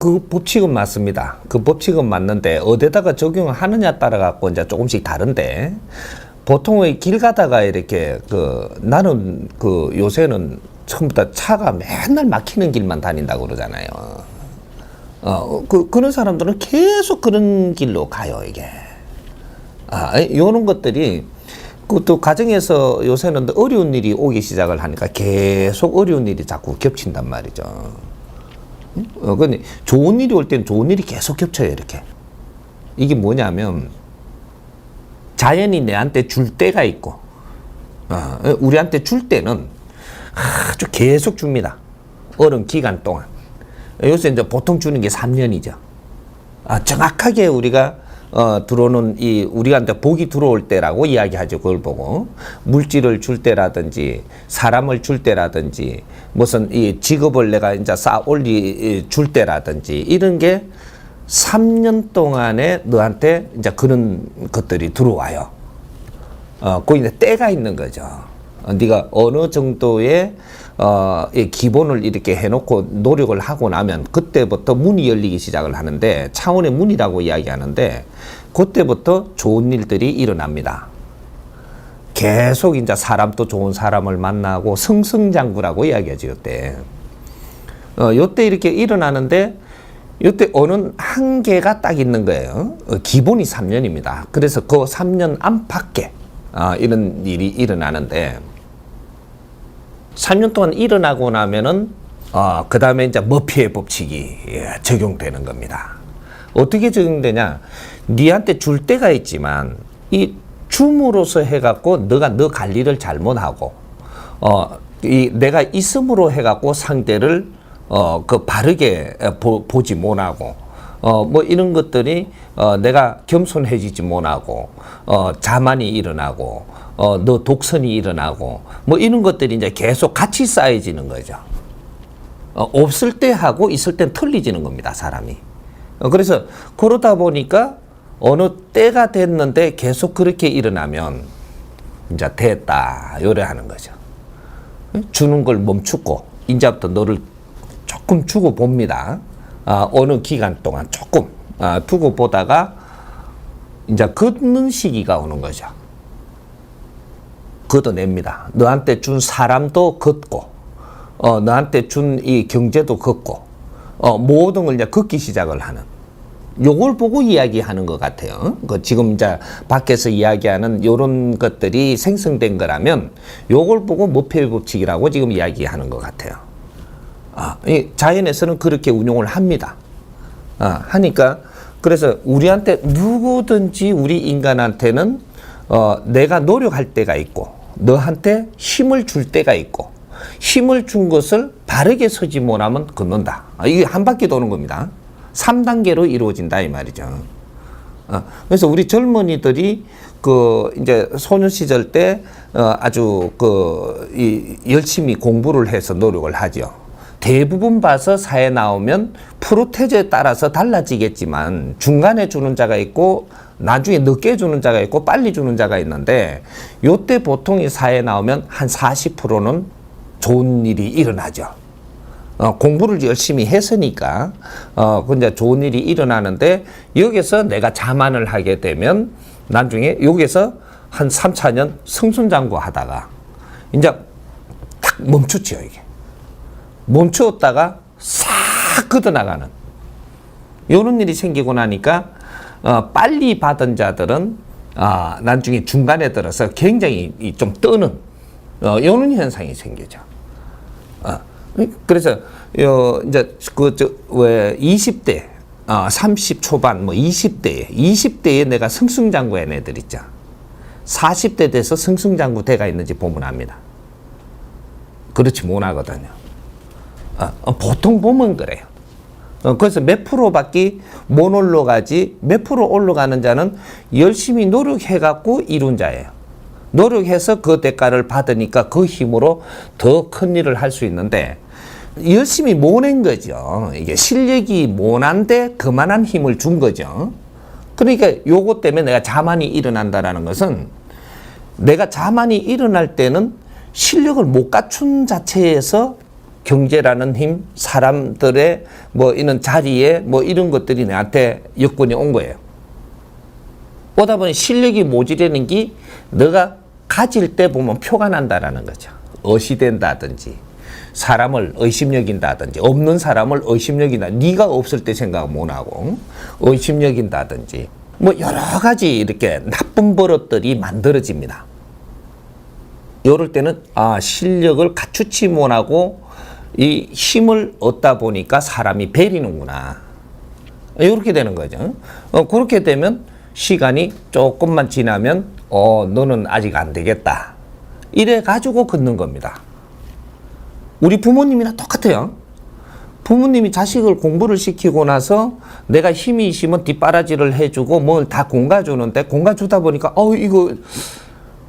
그 법칙은 맞습니다. 그 법칙은 맞는데 어디다가 적용을 하느냐 따라 갖고 이제 조금씩 다른데, 보통의 길 가다가 이렇게 나는 요새는 처음부터 차가 맨날 막히는 길만 다닌다고 그러잖아요. 그런 사람들은 계속 그런 길로 가요, 이게. 요런 것들이, 또 가정에서 요새는 어려운 일이 오기 시작을 하니까 계속 어려운 일이 자꾸 겹친단 말이죠. 근데 좋은 일이 올 때는 좋은 일이 계속 겹쳐요, 이렇게. 이게 뭐냐면, 자연이 내한테 줄 때가 있고, 우리한테 줄 때는 아주 계속 줍니다. 어른 기간 동안. 요새 이제 보통 주는 게 3년이죠. 정확하게 우리가 들어오는 우리한테 복이 들어올 때라고 이야기하죠. 그걸 보고 물질을 줄 때라든지 사람을 줄 때라든지 무슨 이 직업을 내가 이제 줄 때라든지 이런 게 3년 동안에 너한테 이제 그런 것들이 들어와요. 그 이제 때가 있는 거죠. 네가 어느 정도의 이 기본을 이렇게 해놓고 노력을 하고 나면 그때부터 문이 열리기 시작을 하는데, 차원의 문이라고 이야기하는데, 그때부터 좋은 일들이 일어납니다. 계속 이제 사람도 좋은 사람을 만나고 승승장구라고 이야기하죠, 요때. 요때 이렇게 일어나는데, 요때 어느 한계가 딱 있는 거예요. 기본이 3년입니다. 그래서 그 3년 안팎에 이런 일이 일어나는데, 3년 동안 일어나고 나면은 그 다음에 이제 머피의 법칙이 적용되는 겁니다. 어떻게 적용되냐? 니한테 줄 때가 있지만 이 줌으로서 해갖고 너가 너 관리를 잘못하고 내가 있음으로 해갖고 상대를 바르게 보지 못하고 뭐 이런 것들이 내가 겸손해지지 못하고 자만이 일어나고 너 독선이 일어나고 뭐 이런 것들이 이제 계속 같이 쌓여지는 거죠. 없을 때 하고 있을 땐 틀리지는 겁니다, 사람이. 그래서 그러다 보니까 어느 때가 됐는데 계속 그렇게 일어나면 이제 됐다 요래 하는 거죠. 주는 걸 멈추고 이제부터 너를 조금 주고 봅니다. 어느 기간 동안 조금 두고 보다가 이제 걷는 시기가 오는 거죠. 걷어냅니다. 너한테 준 사람도 걷고, 너한테 준 이 경제도 걷고, 모든 걸 이제 걷기 시작을 하는. 요걸 보고 이야기하는 것 같아요. 지금 이제 밖에서 이야기하는 요런 것들이 생성된 거라면 요걸 보고 머피의 법칙이라고 지금 이야기하는 것 같아요. 이 자연에서는 그렇게 운용을 합니다. 하니까 그래서 우리한테 누구든지 우리 인간한테는 내가 노력할 때가 있고 너한테 힘을 줄 때가 있고 힘을 준 것을 바르게 서지 못하면 걷는다. 이게 한 바퀴 도는 겁니다. 3단계로 이루어진다 이 말이죠. 그래서 우리 젊은이들이 이제 소년 시절 때 아주 열심히 공부를 해서 노력을 하죠. 대부분 봐서 사회 나오면 프로테저에 따라서 달라지겠지만 중간에 주는 자가 있고 나중에 늦게 주는 자가 있고 빨리 주는 자가 있는데 요때 보통 이 사회에 나오면 한 40%는 좋은 일이 일어나죠. 공부를 열심히 했으니까 근데 좋은 일이 일어나는데 여기서 내가 자만을 하게 되면 나중에 여기서 한 3, 4년 승승장구 하다가 이제 탁 멈췄죠. 이게 멈추었다가 싹 걷어나가는 이런 일이 생기고 나니까 빨리 받은 자들은 나중에 중간에 들어서 굉장히 좀 떠는 이런 현상이 생기죠. 그래서 이제 20대, 30 초반, 20대에 내가 승승장구한 애들 있죠. 40대 돼서 승승장구 대가 있는지 보면 압니다. 그렇지 못하거든요. 보통 보면 그래요. 그래서 몇 프로밖에 못 올라가지 몇 프로 올라가는 자는 열심히 노력해갖고 이룬 자예요. 노력해서 그 대가를 받으니까 그 힘으로 더 큰 일을 할 수 있는데 열심히 모낸 거죠. 이게 실력이 모난데 그만한 힘을 준 거죠. 그러니까 요것 때문에 내가 자만이 일어난다라는 것은 내가 자만이 일어날 때는 실력을 못 갖춘 자체에서 경제라는 힘, 사람들의 뭐 이런 자리에 뭐 이런 것들이 내한테 여건이 온 거예요. 오다 보니 실력이 모자라는 게 너가 가질 때 보면 표가 난다라는 거죠. 의시된다든지 사람을 의심여긴다든지 없는 사람을 의심여긴다. 네가 없을 때 생각 못하고 의심여긴다든지 뭐 여러 가지 이렇게 나쁜 버릇들이 만들어집니다. 이럴 때는 실력을 갖추지 못하고 이 힘을 얻다 보니까 사람이 배리는구나. 이렇게 되는 거죠. 그렇게 되면 시간이 조금만 지나면 너는 아직 안 되겠다. 이래 가지고 걷는 겁니다. 우리 부모님이나 똑같아요. 부모님이 자식을 공부를 시키고 나서 내가 힘이 있으면 뒷바라지를 해주고 뭘 다 공가주는데 공가주다 보니까 이거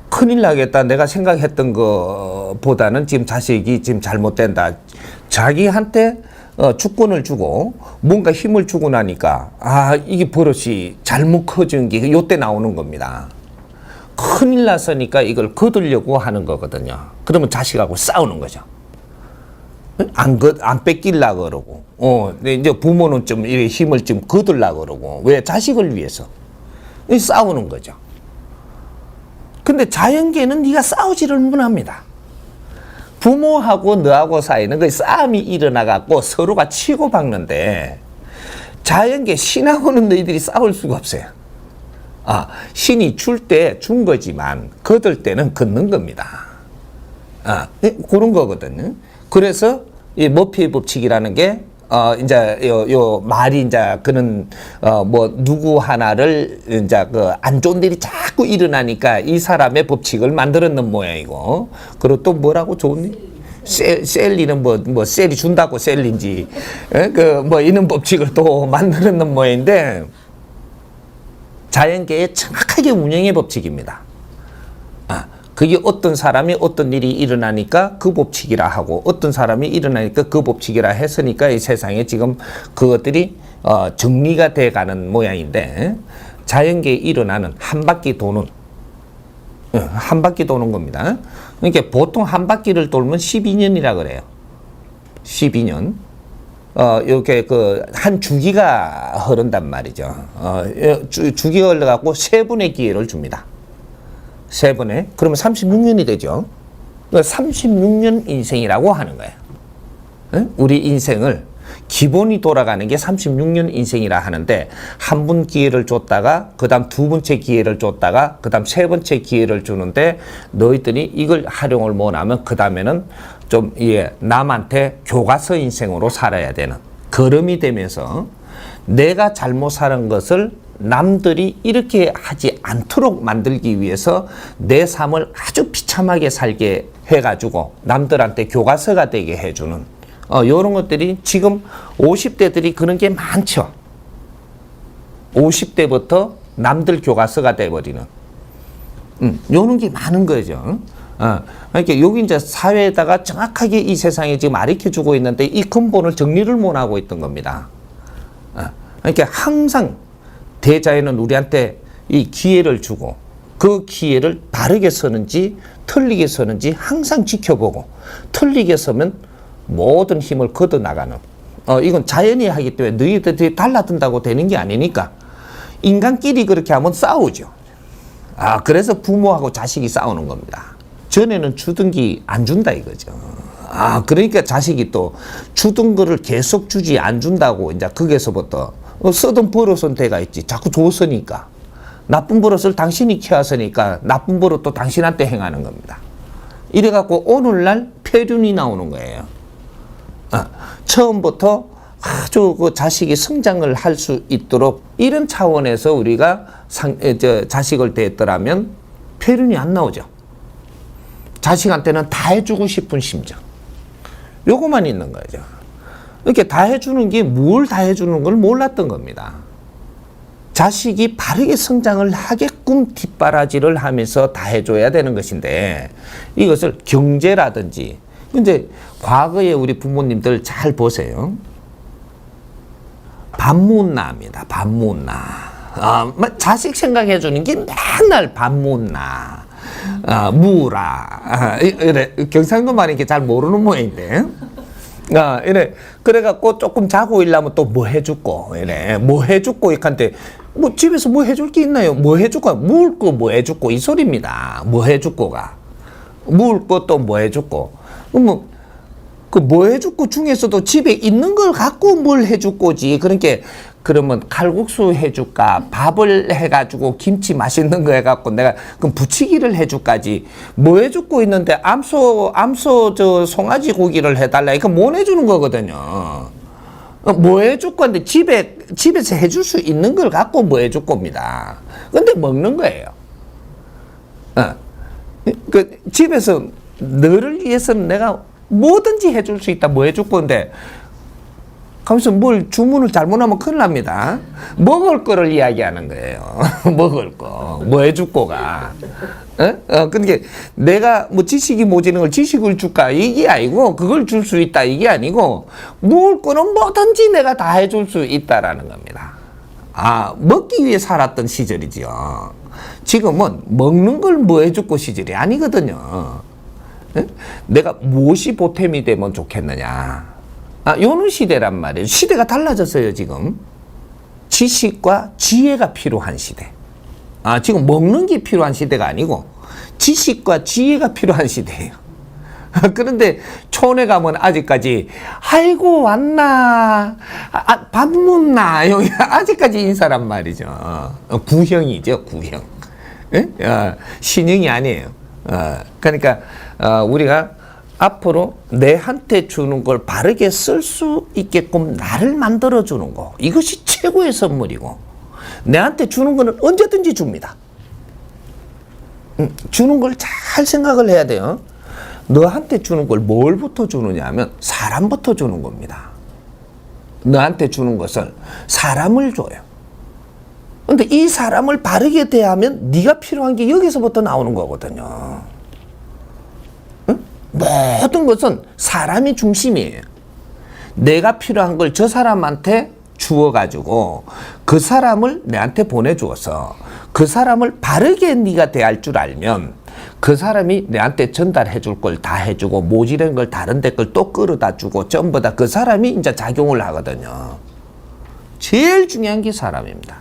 큰일 나겠다. 내가 생각했던 것보다는 지금 자식이 지금 잘못된다. 자기한테 주권을 주고 뭔가 힘을 주고 나니까 이게 버릇이 잘못 커진 게 요때 나오는 겁니다. 큰일 났으니까 이걸 거두려고 하는 거거든요. 그러면 자식하고 싸우는 거죠. 안 뺏기려고 그러고, 근데 이제 부모는 좀 이 힘을 좀 거두려고 그러고, 왜? 자식을 위해서. 싸우는 거죠. 근데 자연계는 네가 싸우지를 못합니다. 부모하고 너하고 사이는 그 싸움이 일어나갖고 서로가 치고 박는데, 자연계 신하고는 너희들이 싸울 수가 없어요. 신이 줄 때 준 거지만, 거둘 때는 걷는 겁니다. 그런 거거든요. 그래서 이 머피의 법칙이라는 게 이제 요 말이 이제 그는 뭐 누구 하나를 이제 안 좋은 일이 자꾸 일어나니까 이 사람의 법칙을 만들었는 모양이고, 그리고 또 뭐라고 좋은 일? 셀리는 뭐 셀이 준다고 셀린지 뭐 이런 법칙을 또 만들었는 모양인데, 자연계의 정확하게 운영의 법칙입니다. 그게 어떤 사람이 어떤 일이 일어나니까 그 법칙이라 하고, 어떤 사람이 일어나니까 그 법칙이라 했으니까 이 세상에 지금 그것들이 정리가 돼가는 모양인데, 자연계에 일어나는 한 바퀴 도는 겁니다. 그러니까 보통 한 바퀴를 돌면 12년이라 그래요. 12년. 이렇게 한 주기가 흐른단 말이죠. 주기가 흘러갖고 3분의 기회를 줍니다. 3번에 그러면 36년이 되죠. 36년 인생이라고 하는 거예요. 우리 인생을 기본이 돌아가는 게 36년 인생이라 하는데, 한 번 기회를 줬다가 그 다음 2번째 기회를 줬다가 그 다음 3번째 기회를 주는데, 너희들이 이걸 활용을 못하면 그 다음에는 좀 남한테 교과서 인생으로 살아야 되는, 걸음이 되면서 내가 잘못 사는 것을 남들이 이렇게 하지 않도록 만들기 위해서 내 삶을 아주 비참하게 살게 해가지고 남들한테 교과서가 되게 해주는 이런 것들이 지금 50대들이 그런 게 많죠. 50대부터 남들 교과서가 돼버리는 이런 게 많은 거죠. 그러니까 여기 이제 사회에다가 정확하게 이 세상에 지금 가르쳐주고 있는데, 이 근본을 정리를 못 하고 있던 겁니다. 그러니까 항상 대자연은 우리한테 이 기회를 주고, 그 기회를 바르게 쓰는지 틀리게 쓰는지 항상 지켜보고, 틀리게 쓰면 모든 힘을 걷어나가는, 이건 자연이 하기 때문에 너희들이 달라든다고 되는 게 아니니까 인간끼리 그렇게 하면 싸우죠. 그래서 부모하고 자식이 싸우는 겁니다. 전에는 주던 게 안 준다 이거죠. 그러니까 자식이 또 주던 거를 계속 주지 안 준다고 이제 거기서부터 쓰던 버릇은 대가 있지. 자꾸 줬으니까. 나쁜 버릇을 당신이 키웠으니까 나쁜 버릇도 당신한테 행하는 겁니다. 이래갖고 오늘날 폐륜이 나오는 거예요. 처음부터 아주 그 자식이 성장을 할 수 있도록 이런 차원에서 우리가 자식을 대했더라면 폐륜이 안 나오죠. 자식한테는 다 해주고 싶은 심정. 요거만 있는 거죠. 이렇게 다 해주는 게 뭘 다 해주는 걸 몰랐던 겁니다. 자식이 바르게 성장을 하게끔 뒷바라지를 하면서 다 해줘야 되는 것인데, 이것을 경제라든지, 근데 과거에 우리 부모님들 잘 보세요. 밥 못 나입니다. 밥 못 나. 자식 생각해 주는 게 맨날 밥 못 나. 무라. 이래 경상도 말이 이렇게 잘 모르는 모양인데. 이래. 그래갖고 조금 자고 일하면 또 뭐 해주고, 이래. 뭐 해주고, 이한테, 뭐 집에서 뭐 해줄 게 있나요? 뭐 해줄까? 먹을 거 뭐 해주고, 이 소리입니다. 뭐 해주고가. 먹을 것도 뭐 해주고. 그 뭐 해주고 중에서도 집에 있는 걸 갖고 뭘 해줄 거지. 그러니까, 그러면 칼국수 해줄까? 밥을 해가지고 김치 맛있는 거 해갖고 내가 그럼 부치기를 해줄까지. 뭐 해주고 있는데 암소 저 송아지 고기를 해달라. 이거 못 해주는 거거든요. 뭐 해줄 건데 집에서 해줄 수 있는 걸 갖고 뭐 해줄 겁니다. 근데 먹는 거예요. 그 집에서 너를 위해서는 내가 뭐든지 해줄 수 있다. 뭐 해줄 건데 하면서 뭘 주문을 잘못하면 큰일 납니다. 먹을 거를 이야기하는 거예요. 먹을 거. 뭐 해줄 거가. 그러니까 내가 뭐 지식이 모자는 걸 지식을 줄까? 이게 아니고 그걸 줄 수 있다. 이게 아니고 먹을 거는 뭐든지 내가 다 해줄 수 있다라는 겁니다. 먹기 위해 살았던 시절이지요. 지금은 먹는 걸 뭐 해줄 거 시절이 아니거든요. 내가 무엇이 보탬이 되면 좋겠느냐. 요런 시대란 말이에요. 시대가 달라졌어요, 지금. 지식과 지혜가 필요한 시대. 지금 먹는 게 필요한 시대가 아니고 지식과 지혜가 필요한 시대예요. 그런데 촌에 가면 아직까지 아이고 왔나 밥 먹나 여기 아직까지 인사란 말이죠. 구형이죠, 구형. 신형이 아니에요. 그러니까 우리가 앞으로 내한테 주는 걸 바르게 쓸 수 있게끔 나를 만들어주는 거. 이것이 최고의 선물이고 내한테 주는 거는 언제든지 줍니다. 주는 걸 잘 생각을 해야 돼요. 너한테 주는 걸 뭘부터 주느냐 하면 사람부터 주는 겁니다. 너한테 주는 것을 사람을 줘요. 근데 이 사람을 바르게 대하면 네가 필요한 게 여기서부터 나오는 거거든요. 모든 것은 사람이 중심이에요. 내가 필요한 걸 저 사람한테 주어가지고 그 사람을 내한테 보내주어서 그 사람을 바르게 네가 대할 줄 알면 그 사람이 내한테 전달해 줄 걸 다 해주고 모자란 걸 다른 데 걸 또 끌어다 주고 전부 다 그 사람이 이제 작용을 하거든요. 제일 중요한 게 사람입니다.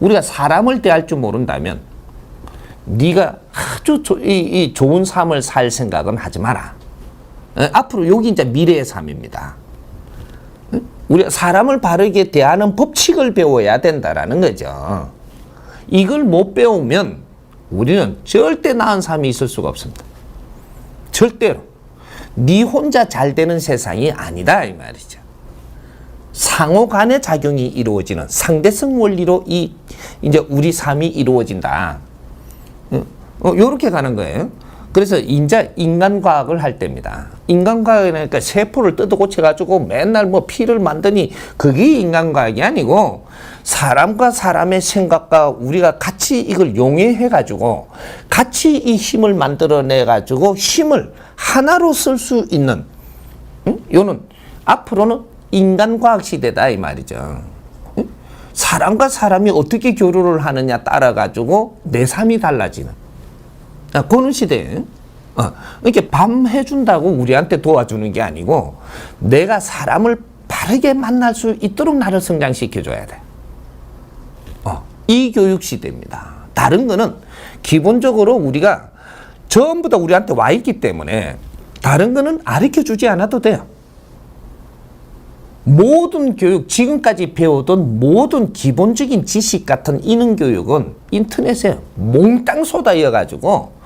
우리가 사람을 대할 줄 모른다면 네가 아주 좋은 삶을 살 생각은 하지 마라. 앞으로 여기 이제 미래의 삶입니다. 우리가 사람을 바르게 대하는 법칙을 배워야 된다라는 거죠. 이걸 못 배우면 우리는 절대 나은 삶이 있을 수가 없습니다. 절대로. 네 혼자 잘 되는 세상이 아니다 이 말이죠. 상호 간의 작용이 이루어지는 상대성 원리로 이제 우리 삶이 이루어진다. 요렇게 가는 거예요. 그래서 이제 인간과학을 할 때입니다. 인간과학이니까 세포를 뜯어 고쳐가지고 맨날 뭐 피를 만드니 그게 인간과학이 아니고 사람과 사람의 생각과 우리가 같이 이걸 용해해가지고 같이 이 힘을 만들어내가지고 힘을 하나로 쓸 수 있는 요는 앞으로는 인간과학 시대다 이 말이죠. 사람과 사람이 어떻게 교류를 하느냐 따라가지고 내 삶이 달라지는 그런 시대예요. 이렇게 밤 해준다고 우리한테 도와주는 게 아니고 내가 사람을 바르게 만날 수 있도록 나를 성장시켜줘야 돼. 이 교육 시대입니다. 다른 거는 기본적으로 우리가 전부 다 우리한테 와 있기 때문에 다른 거는 가르쳐주지 않아도 돼요. 모든 교육, 지금까지 배우던 모든 기본적인 지식 같은 이능 교육은 인터넷에 몽땅 쏟아여가지고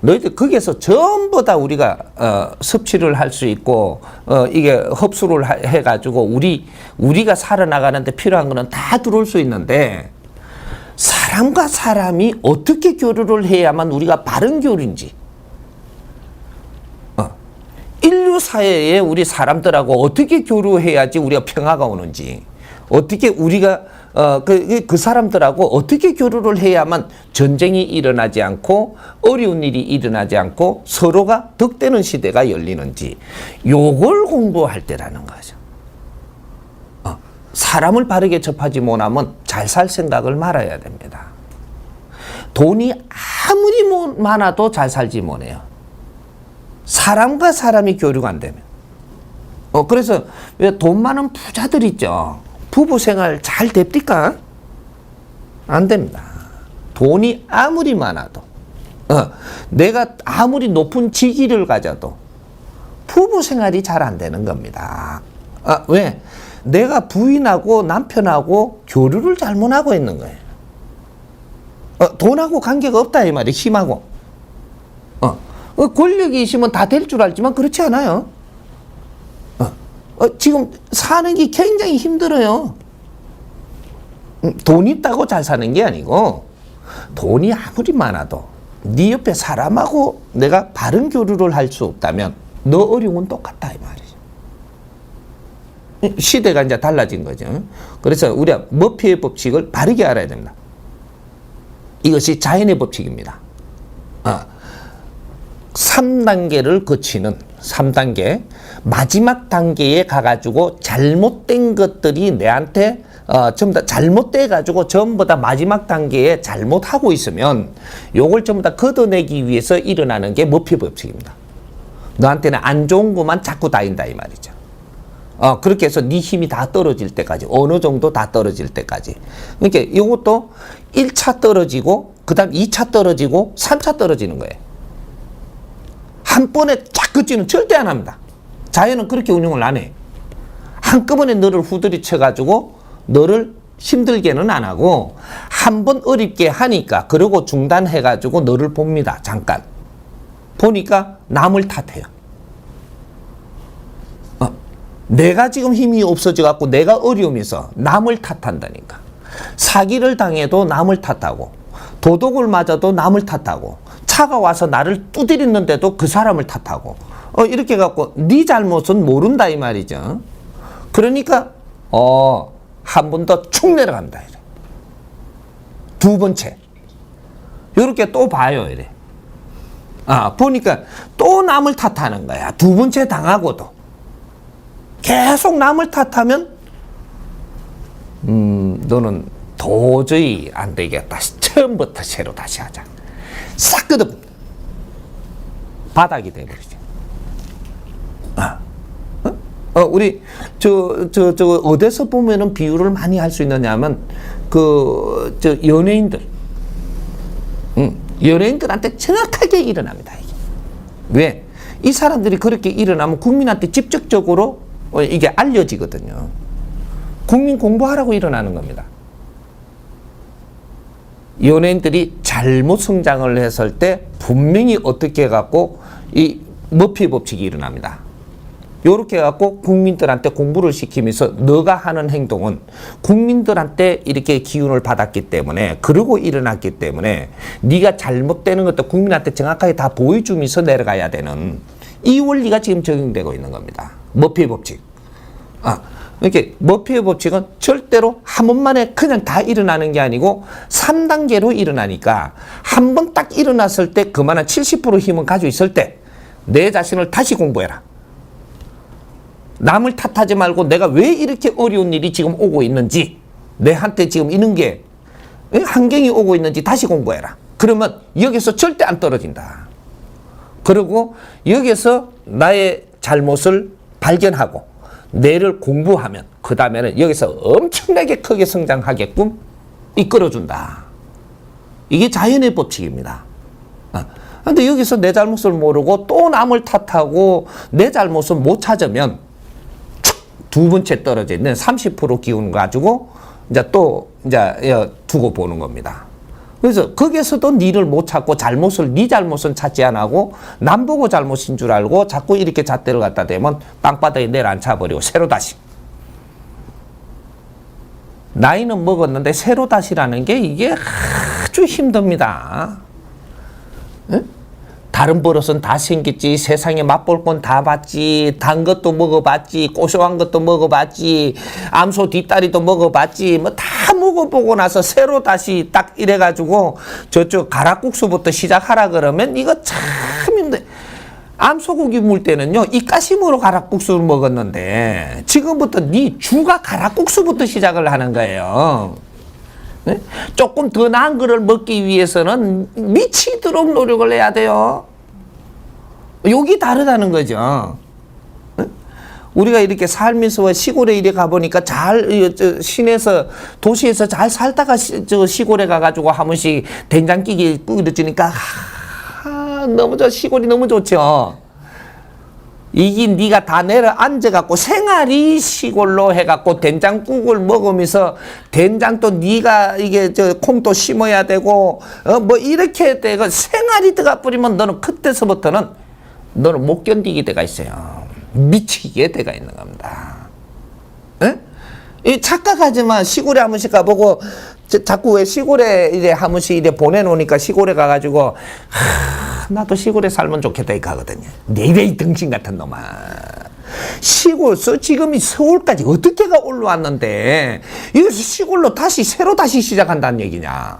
너희들 거기에서 전부 다 우리가 섭취를 할 수 있고 이게 흡수를 해가지고 우리가 살아나가는데 필요한 거는 다 들어올 수 있는데 사람과 사람이 어떻게 교류를 해야만 우리가 바른 교류인지 인류 사회에 우리 사람들하고 어떻게 교류해야지 우리가 평화가 오는지 어떻게 우리가 그 사람들하고 어떻게 교류를 해야만 전쟁이 일어나지 않고 어려운 일이 일어나지 않고 서로가 덕되는 시대가 열리는지 요걸 공부할 때라는 거죠. 사람을 바르게 접하지 못하면 잘 살 생각을 말아야 됩니다. 돈이 아무리 많아도 잘 살지 못해요. 사람과 사람이 교류가 안 되면 그래서 왜 돈 많은 부자들 있죠. 부부 생활 잘 됩니까? 안 됩니다. 돈이 아무리 많아도, 내가 아무리 높은 직위를 가져도 부부 생활이 잘 안 되는 겁니다. 왜? 내가 부인하고 남편하고 교류를 잘못하고 있는 거예요. 돈하고 관계가 없다 이 말이 힘하고. 권력이 있으면 다 될 줄 알지만 그렇지 않아요. 지금 사는 게 굉장히 힘들어요. 돈 있다고 잘 사는 게 아니고 돈이 아무리 많아도 네 옆에 사람하고 내가 바른 교류를 할 수 없다면 너 어려움은 똑같다 이 말이죠. 시대가 이제 달라진 거죠. 그래서 우리가 머피의 법칙을 바르게 알아야 됩니다. 이것이 자연의 법칙입니다. 3단계를 거치는 3단계 마지막 단계에 가가지고 잘못된 것들이 내한테 전부 다 잘못돼 가지고 전부 다 마지막 단계에 잘못하고 있으면 요걸 전부 다 걷어내기 위해서 일어나는 게 머피 법칙입니다. 너한테는 안 좋은 것만 자꾸 다인다 이 말이죠. 그렇게 해서 네 힘이 다 떨어질 때까지 어느 정도 다 떨어질 때까지. 그러니까 이것도 1차 떨어지고 그 다음 2차 떨어지고 3차 떨어지는 거예요. 한 번에 쫙 긋지는 절대 안 합니다. 자연은 그렇게 운영을 안 해. 한꺼번에 너를 후들이쳐 가지고 너를 힘들게는 안 하고 한 번 어렵게 하니까 그러고 중단해 가지고 너를 봅니다. 잠깐 보니까 남을 탓해요. 내가 지금 힘이 없어져 갖고 내가 어려움이 있어 남을 탓한다니까. 사기를 당해도 남을 탓하고 도둑을 맞아도 남을 탓하고 차가 와서 나를 두드렸는데도 그 사람을 탓하고 이렇게 갖고 네 잘못은 모른다 이 말이죠. 그러니까 한 번 더 축 내려간다 이래. 두 번째 이렇게 또 봐요 이래. 보니까 또 남을 탓하는 거야. 두 번째 당하고도 계속 남을 탓하면 너는 도저히 안 되겠다. 처음부터 새로 다시 하자. 싹 끄덕 바닥이 돼버리죠. 우리 어디서 보면은 비유를 많이 할 수 있느냐면 연예인들, 연예인들한테 정확하게 일어납니다. 이게. 왜? 이 사람들이 그렇게 일어나면 국민한테 직접적으로 이게 알려지거든요. 국민 공부하라고 일어나는 겁니다. 연예인들이 잘못 성장을 했을 때 분명히 어떻게 해갖고 이 머피 법칙이 일어납니다. 요렇게 해갖고 국민들한테 공부를 시키면서 너가 하는 행동은 국민들한테 이렇게 기운을 받았기 때문에 그러고 일어났기 때문에 네가 잘못되는 것도 국민한테 정확하게 다 보여주면서 내려가야 되는 이 원리가 지금 적용되고 있는 겁니다. 머피 법칙. 이렇게 머피의 법칙은 절대로 한 번만에 그냥 다 일어나는 게 아니고 3단계로 일어나니까 한 번 딱 일어났을 때 그만한 70% 힘을 가지고 있을 때 내 자신을 다시 공부해라. 남을 탓하지 말고 내가 왜 이렇게 어려운 일이 지금 오고 있는지 내한테 지금 이런 게 환경이 오고 있는지 다시 공부해라. 그러면 여기서 절대 안 떨어진다. 그리고 여기서 나의 잘못을 발견하고 뇌를 공부하면 그 다음에는 여기서 엄청나게 크게 성장하게끔 이끌어준다. 이게 자연의 법칙입니다. 근데 여기서 내 잘못을 모르고 또 남을 탓하고 내 잘못을 못 찾으면 두 번째 떨어져 있는 30% 기운 가지고 이제 또 이제 두고 보는 겁니다. 그래서 거기에서도 니를 못 찾고 네 잘못은 찾지 안 하고 남 보고 잘못인 줄 알고 자꾸 이렇게 잣대를 갖다 대면 땅바닥에 내려앉혀버리고 새로 다시. 나이는 먹었는데 새로 다시라는 게 이게 아주 힘듭니다. 응? 다른 버릇은 다 생겼지. 세상에 맛볼 건 다 봤지. 단 것도 먹어봤지. 고소한 것도 먹어봤지. 암소 뒷다리도 먹어봤지. 뭐 다 먹어보고 나서 새로 다시 딱 이래가지고 저쪽 가락국수부터 시작하라 그러면 이거 참 힘든데. 암소고기 물 때는요 이까심으로 가락국수를 먹었는데 지금부터 네 주가 가락국수부터 시작을 하는 거예요. 네? 조금 더 나은 거를 먹기 위해서는 미치도록 노력을 해야 돼요. 여기 다르다는 거죠. 네? 우리가 이렇게 살면서 시골에 이래 가보니까 시내에서, 도시에서 잘 살다가 시골에 가가지고 한 번씩 된장찌개 끓여주니까, 시골이 너무 좋죠. 이게 네가 다 내려 앉아갖고 생활이 시골로 해갖고 된장국을 먹으면서 된장도 네가 이게 콩도 심어야 되고 뭐 이렇게 되고 생활이 들어가 버리면 너는 그때서부터는 너는 못 견디게 돼가 있어요. 미치게 돼가 있는 겁니다. 에? 이 착각하지만 시골에 한 번씩 가보고 자꾸 왜 시골에 이제 한 번씩 이래 보내놓으니까 시골에 가가지고 나도 시골에 살면 좋겠다 이렇게 하거든요. 내래 등신 같은 놈아. 시골서 지금이 서울까지 어떻게 가 올라왔는데 이거 시골로 새로 다시 시작한다는 얘기냐.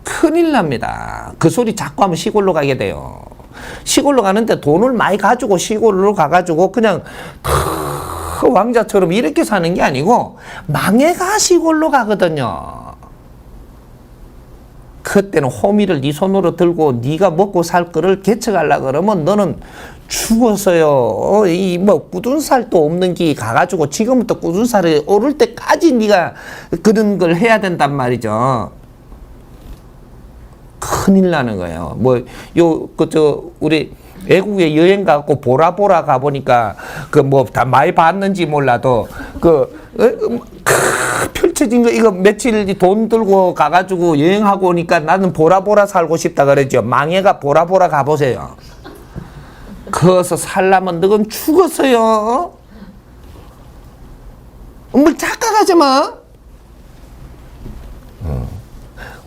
큰일 납니다. 그 소리 자꾸 하면 시골로 가게 돼요. 시골로 가는데 돈을 많이 가지고 시골로 가가지고 그냥 왕자처럼 이렇게 사는 게 아니고 망해가 시골로 가거든요. 그때는 호미를 네 손으로 들고 네가 먹고 살 거를 개척하려고 그러면 너는 죽어서요. 이 뭐 굳은 살도 없는 기 가가지고 지금부터 굳은 살이 오를 때까지 네가 그런 걸 해야 된단 말이죠. 큰일 나는 거예요. 우리 외국에 여행 가고 보라보라 가보니까 다 많이 봤는지 몰라도 펼쳐진 거 이거 며칠 돈 들고 가가지고 여행하고 오니까 나는 보라보라 살고 싶다 그랬죠. 망해가 보라보라 가보세요. 거기서 살려면 너건 죽었어요. 뭘 착각하지 마.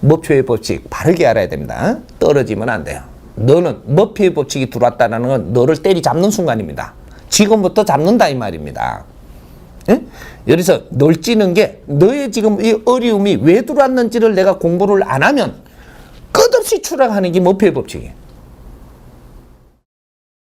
머피의 법칙 바르게 알아야 됩니다. 떨어지면 안 돼요. 너는 머피의 법칙이 들어왔다는 건 너를 때리잡는 순간입니다. 지금부터 잡는다 이 말입니다. 예? 여기서 널 찌는 게 너의 지금 이 어려움이 왜 들어왔는지를 내가 공부를 안 하면 끝없이 추락하는 게 머피의 법칙이에요.